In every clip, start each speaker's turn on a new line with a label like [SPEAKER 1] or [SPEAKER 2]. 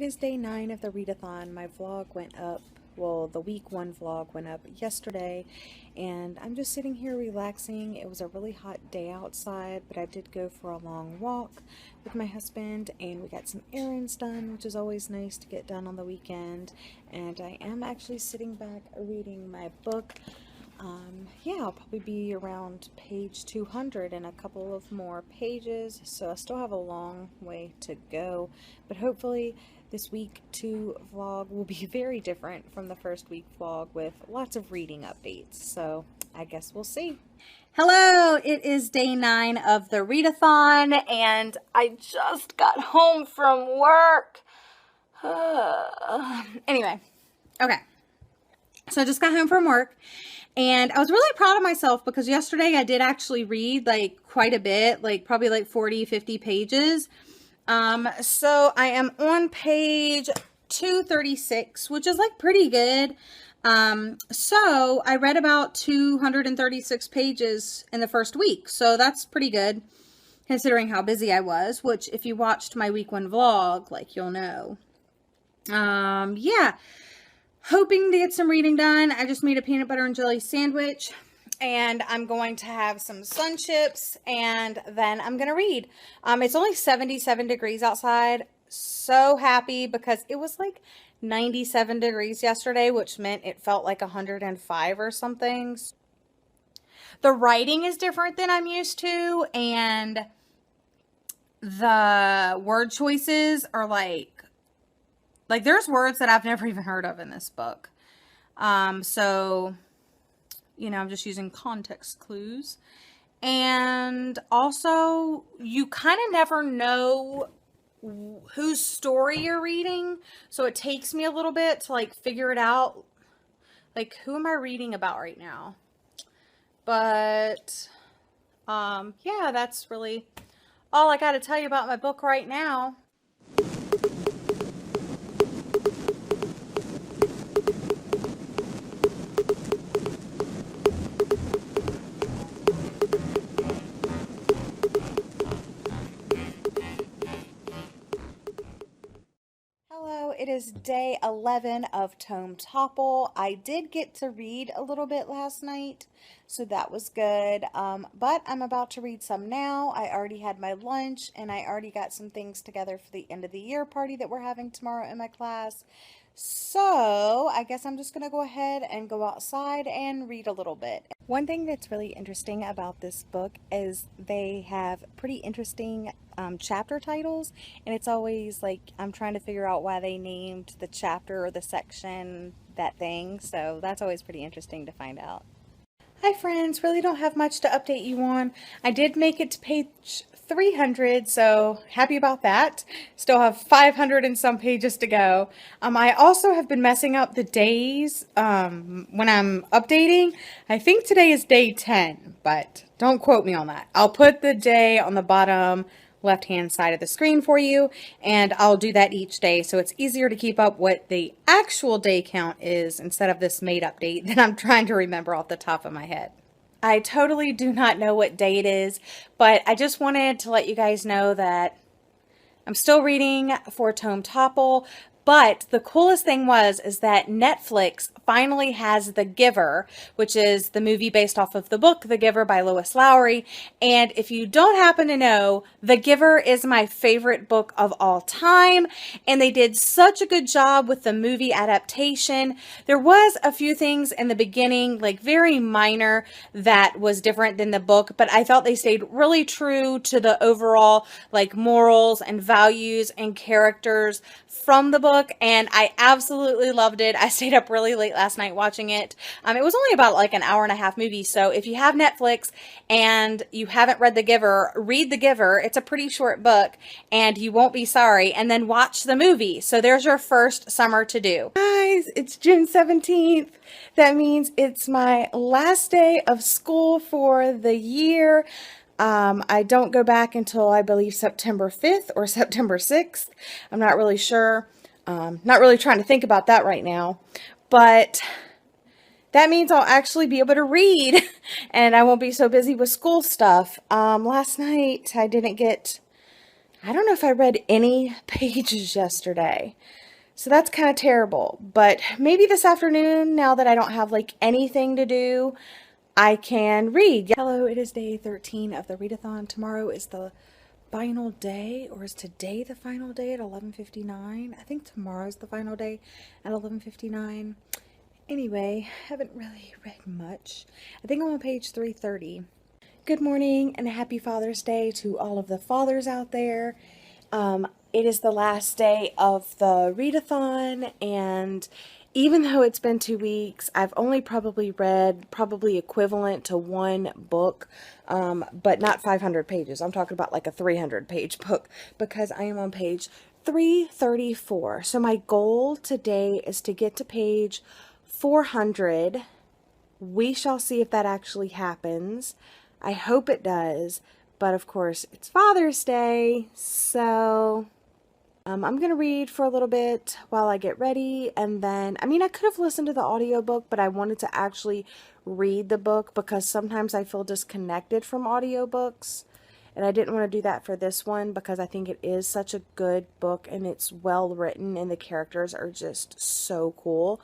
[SPEAKER 1] It is day 9 of the readathon. My vlog went up, well, the week 1 vlog went up yesterday, and I'm just sitting here relaxing. It was a really hot day outside, but I did go for a long walk with my husband, and we got some errands done, which is always nice to get done on the weekend. And I am actually sitting back reading my book. Yeah, I'll probably be around page 200 in a couple of more pages, so I still have a long way to go, but hopefully this week 2 vlog will be very different from the first week vlog with lots of reading updates, so I guess we'll see. Hello, it is day 9 of the readathon, and I just got home from work. Anyway, okay, so I just got home from work. And I was really proud of myself because yesterday I did actually read like quite a bit, like probably like 40, 50 pages. So I am on page 236, which is like pretty good. So I read about 236 pages in the first week. So that's pretty good considering how busy I was, which if you watched my week 1 vlog, like you'll know. Yeah. Hoping to get some reading done. I just made a peanut butter and jelly sandwich, and I'm going to have some sun chips, and then I'm going to read. It's only 77 degrees outside. So happy because it was like 97 degrees yesterday, which meant it felt like 105 or something. The writing is different than I'm used to, and the word choices are like there's words that I've never even heard of in this book. So, you know, I'm just using context clues. And also, you kind of never know whose story you're reading. So it takes me a little bit to like figure it out. Like, who am I reading about right now? But, yeah, that's really all I got to tell you about my book right now. It is day 11 of Tome Topple. I did get to read a little bit last night, so that was good. But I'm about to read some now. I already had my lunch, and I already got some things together for the end of the year party that we're having tomorrow in my class. So I guess I'm just going to go ahead and go outside and read a little bit. One thing that's really interesting about this book is they have pretty interesting chapter titles, and it's always like I'm trying to figure out why they named the chapter or the section that thing, so that's always pretty interesting to find out. Hi friends, really don't have much to update you on. I did make it to page 300, so happy about that. Still have 500 and some pages to go. I also have been messing up the days when I'm updating. I think today is day 10, but don't quote me on that. I'll put the day on the bottom left-hand side of the screen for you, and I'll do that each day so it's easier to keep up what the actual day count is instead of this made-up date that I'm trying to remember off the top of my head. I totally do not know what day it is, but I just wanted to let you guys know that I'm still reading for Tome Topple. But the coolest thing is that Netflix finally has The Giver, which is the movie based off of the book The Giver by Lois Lowry. And if you don't happen to know, The Giver is my favorite book of all time. And they did such a good job with the movie adaptation. There was a few things in the beginning, like very minor, that was different than the book. But I felt they stayed really true to the overall like morals and values and characters from the book, and I absolutely loved it. I stayed up really late last night watching it. It was only about like an hour and a half movie, so if you have Netflix and you haven't read The Giver, read The Giver. It's a pretty short book, and you won't be sorry, and then watch the movie. So there's your first summer to do. Guys, it's June 17th. That means it's my last day of school for the year. I don't go back until I believe September 5th or September 6th. I'm not really sure. Not really trying to think about that right now. But that means I'll actually be able to read and I won't be so busy with school stuff. Last night I didn't get I don't know if I read any pages yesterday. So that's kind of terrible. But maybe this afternoon, now that I don't have like anything to do, I can read. Hello, it is day 13 of the readathon. Tomorrow is the final day, or is today the final day at 11:59? I think tomorrow's the final day at 11:59. Anyway, haven't really read much. I think I'm on page 330. Good morning and happy Father's Day to all of the fathers out there. It is the last day of the readathon, and even though it's been 2 weeks, I've only probably read equivalent to one book, but not 500 pages. I'm talking about like a 300-page book, because I am on page 334. So my goal today is to get to page 400. We shall see if that actually happens. I hope it does, but of course it's Father's Day, so I'm going to read for a little bit while I get ready, and then, I mean, I could have listened to the audiobook, but I wanted to actually read the book because sometimes I feel disconnected from audiobooks, and I didn't want to do that for this one because I think it is such a good book, and it's well written, and the characters are just so cool.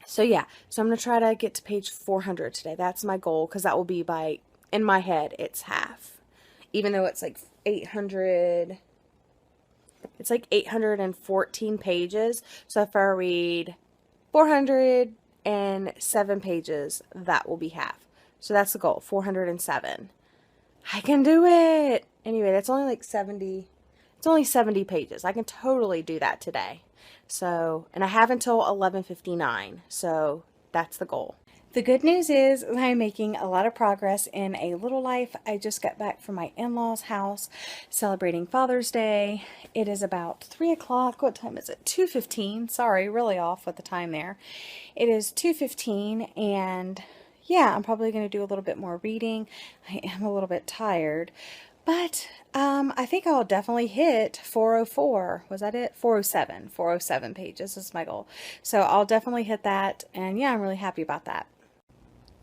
[SPEAKER 1] So yeah, so I'm going to try to get to page 400 today. That's my goal, because that will be by, in my head, it's half. Even though it's like 800, it's like 814 pages. So if I read 407 pages, that will be half. So that's the goal, 407. I can do it! Anyway, that's only like 70, it's only 70 pages. I can totally do that today. So, and I have until 11:59, so that's the goal. The good news is I'm making a lot of progress in a little life. I just got back from my in-laws' house celebrating Father's Day. It is about 3 o'clock. What time is it? 2:15. Sorry, really off with the time there. It is 2:15, and yeah, I'm probably going to do a little bit more reading. I am a little bit tired. But I think I'll definitely hit 404. Was that it? 407. 407 pages is my goal. So I'll definitely hit that. And yeah, I'm really happy about that.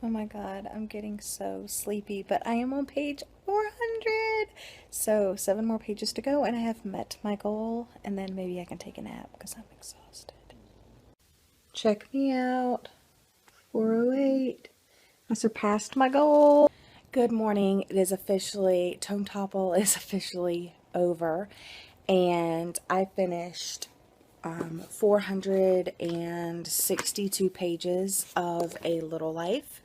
[SPEAKER 1] Oh my God, I'm getting so sleepy. But I am on page 400. So 7 more pages to go. And I have met my goal. And then maybe I can take a nap because I'm exhausted. Check me out. 408. I surpassed my goal. Good morning. It is officially, Tome Topple is officially over, and I finished 462 pages of A Little Life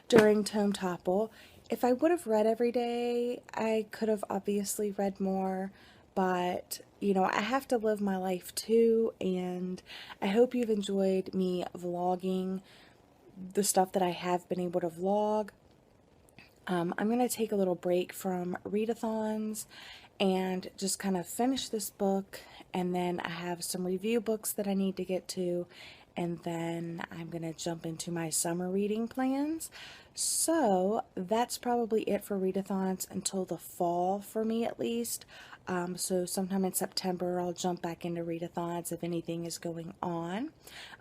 [SPEAKER 1] during Tome Topple. If I would have read every day, I could have obviously read more, but you know, I have to live my life too, and I hope you've enjoyed me vlogging the stuff that I have been able to vlog. I'm going to take a little break from readathons and just kind of finish this book, and then I have some review books that I need to get to, and then I'm going to jump into my summer reading plans. So that's probably it for readathons until the fall, for me at least. So sometime in September I'll jump back into readathons if anything is going on.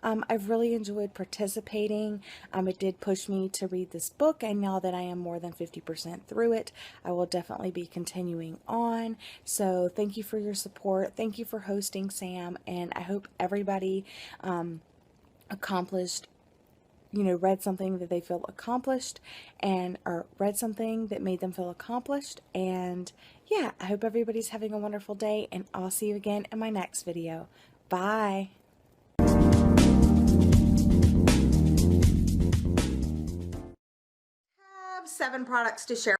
[SPEAKER 1] I've really enjoyed participating. It did push me to read this book, and now that I am more than 50% through it, I will definitely be continuing on. So thank you for your support. Thank you for hosting, Sam, and I hope everybody accomplished, you know, read something that they feel accomplished, and or read something that made them feel accomplished. And yeah, I hope everybody's having a wonderful day, and I'll see you again in my next video. Bye. I have 7 products to share.